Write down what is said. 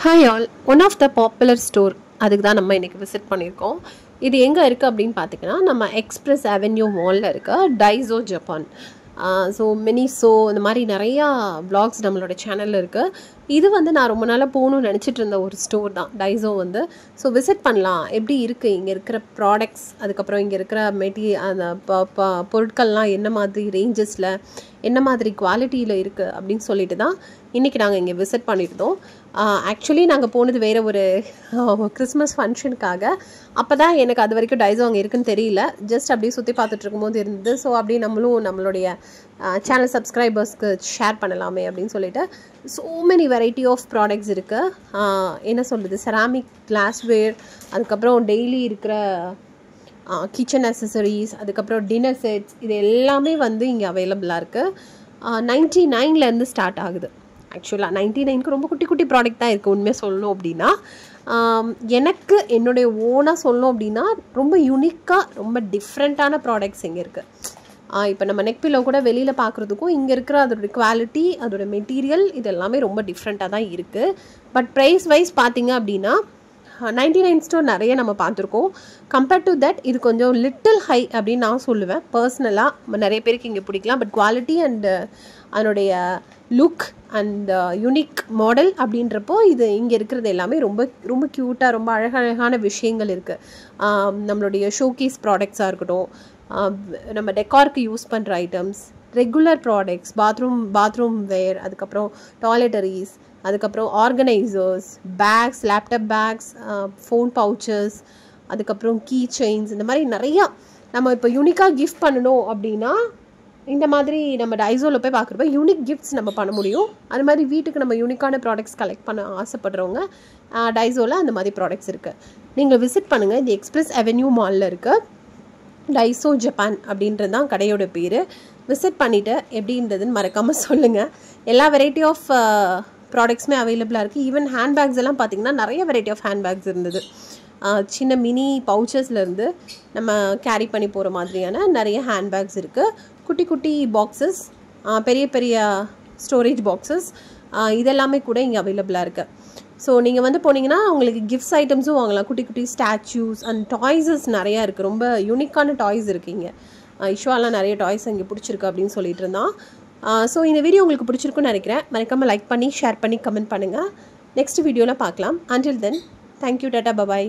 Hi all, one of the popular store அதுக்கு தான் நம்ம இன்னைக்கு விசிட் பண்ணியிருக்கோம். இது எங்கே இருக்குது அப்படின்னு பார்த்தீங்கன்னா நம்ம எக்ஸ்பிரஸ் அவென்யூ மாலில் இருக்க டைசோ ஜப்பான். ஸோ மினிசோ இந்த மாதிரி நிறையா வ்ளாக்ஸ் நம்மளோட சேனலில் இருக்குது. இது வந்து நான் ரொம்ப நாளாக போகணும்னு நினச்சிட்டு இருந்த ஒரு ஸ்டோர் தான் டைசோ வந்து. ஸோ விசிட் பண்ணலாம், எப்படி இருக்குது இங்கே இருக்கிற ப்ராடக்ட்ஸ், அதுக்கப்புறம் இங்கே இருக்கிற அந்த பொருட்கள்லாம் என்ன மாதிரி ரேஞ்சஸில் என்ன மாதிரி குவாலிட்டியில் இருக்குது அப்படின்னு சொல்லிட்டு தான் இன்றைக்கி நாங்கள் இங்கே விசிட் பண்ணியிருந்தோம். ஆக்சுவலி நாங்கள் போனது வேறு ஒரு கிறிஸ்மஸ் ஃபங்க்ஷனுக்காக. அப்போ தான் எனக்கு அது வரைக்கும் டைசோ அங்கே இருக்குன்னு தெரியல. ஜஸ்ட் அப்படியே சுற்றி பார்த்துட்டு இருக்கும்போது இருந்தது. ஸோ அப்படியே நம்மளும் நம்மளுடைய சேனல் சப்ஸ்கிரைபர்ஸ்க்கு ஷேர் பண்ணலாமே அப்படின்னு சொல்லிட்டு so many variety of products இருக்குது. என்ன சொல்கிறது, செராமிக் கிளாஸ்வேர், அதுக்கப்புறம் டெய்லி இருக்கிற கிச்சன் அக்சசரிஸ், அதுக்கப்புறம் டின்னர் செட்ஸ், இது எல்லாமே வந்து இங்கே அவைலபிளாக இருக்குது. 99லேருந்து ஸ்டார்ட் ஆகுது. ஆக்சுவலாக 99க்கு ரொம்ப குட்டி குட்டி ப்ராடக்ட் தான் இருக்குது. உண்மையாக சொல்லணும் அப்படின்னா எனக்கு என்னுடைய ஓனாக சொல்லணும் அப்படின்னா ரொம்ப யூனிக்காக ரொம்ப டிஃப்ரெண்ட்டான ப்ராடக்ட்ஸ் இங்கே இருக்குது. இப்போ நம்ம நெக் பில்லோ கூட வெளியில் பார்க்குறதுக்கும் இங்கே இருக்கிற அதோடய குவாலிட்டி, அதோடய மெட்டீரியல், இது எல்லாமே ரொம்ப டிஃப்ரெண்ட்டாக தான் இருக்குது. பட் ப்ரைஸ் வைஸ் பார்த்தீங்க அப்படின்னா 99 ஸ்டோர் நிறைய நம்ம பார்த்துருக்கோம். கம்பேர்ட் டு தட் இது கொஞ்சம் லிட்டில் ஹை அப்படின்னு நான் சொல்லுவேன் பர்சனலாக. நிறைய பேருக்கு இங்கே பிடிக்கலாம். பட் குவாலிட்டி அண்டு அதனுடைய லுக் அண்ட் யூனிக் மாடல் அப்படின்றப்போ இது இங்கே இருக்கிறது எல்லாமே ரொம்ப ரொம்ப க்யூட்டாக ரொம்ப அழகழகான விஷயங்கள் இருக்குது. நம்மளுடைய ஷோகேஸ் ப்ராடக்ட்ஸாக இருக்கட்டும், நம்ம டெக்காருக்கு யூஸ் பண்ணுற items, regular products, bathroom ware, அதுக்கப்புறம் டாய்லெட்டரிஸ், அதுக்கப்புறம் organisers, bags, laptop bags, phone pouches, அதுக்கப்புறம் கீ செயின்ஸ், இந்த மாதிரி நிறையா நம்ம இப்போ யூனிக்காக கிஃப்ட் பண்ணணும் அப்படின்னா இந்த மாதிரி நம்ம டைசோவில் போய் பார்க்குறப்ப யூனிக் கிஃப்ட்ஸ் நம்ம பண்ண முடியும். அது மாதிரி வீட்டுக்கு நம்ம யூனிக்கான ப்ராடக்ட்ஸ் கலெக்ட் பண்ண ஆசைப்படுறவங்க டைசோவில் அந்த மாதிரி ப்ராடக்ட்ஸ் இருக்குது. நீங்கள் விசிட் பண்ணுங்கள். இது எக்ஸ்பிரஸ் அவென்யூ மாலில் இருக்குது. டைசோ ஜப்பான் அப்படின்றது தான் கடையோட பேர். விசிட் பண்ணிவிட்டு எப்படி இருந்ததுன்னு மறக்காமல் சொல்லுங்கள். எல்லா வெரைட்டி ஆஃப் ப்ராடக்ட்ஸுமே அவைலபிளாக இருக்குது. ஈவன் ஹேண்ட்பேக்ஸ் எல்லாம் பார்த்திங்கன்னா நிறைய வெரைட்டி ஆஃப் ஹேண்ட்பேக்ஸ் இருந்தது. சின்ன மினி பவுச்சஸ்லேருந்து நம்ம கேரி பண்ணி போகிற மாதிரியான நிறைய ஹேண்ட்பேக்ஸ் இருக்குது. குட்டி குட்டி பாக்ஸஸ், பெரிய பெரிய ஸ்டோரேஜ் பாக்ஸஸ், இதெல்லாமே கூட இங்கே அவைலபிளாக இருக்குது. ஸோ நீங்கள் வந்து போனீங்கன்னா உங்களுக்கு கிஃப்ட்ஸ் ஐட்டம்ஸும் வாங்கலாம். குட்டி குட்டி ஸ்டாச்சூஸ் அண்ட் டாய்ஸஸ் நிறையா இருக்குது. ரொம்ப யூனிக்கான டாய்ஸ் இருக்குது இங்கே. இஷ்வாலாம் நிறைய டாய்ஸ் இங்கே பிடிச்சிருக்கு அப்படின்னு சொல்லிட்டு இருந்தான். ஸோ இந்த வீடியோ உங்களுக்கு பிடிச்சிருக்குன்னு நினைக்கிறேன். மறக்காமல் லைக் பண்ணி ஷேர் பண்ணி கமெண்ட் பண்ணுங்கள். நெக்ஸ்ட் வீடியோவில் பார்க்கலாம். Until then, thank you, tata, bye bye.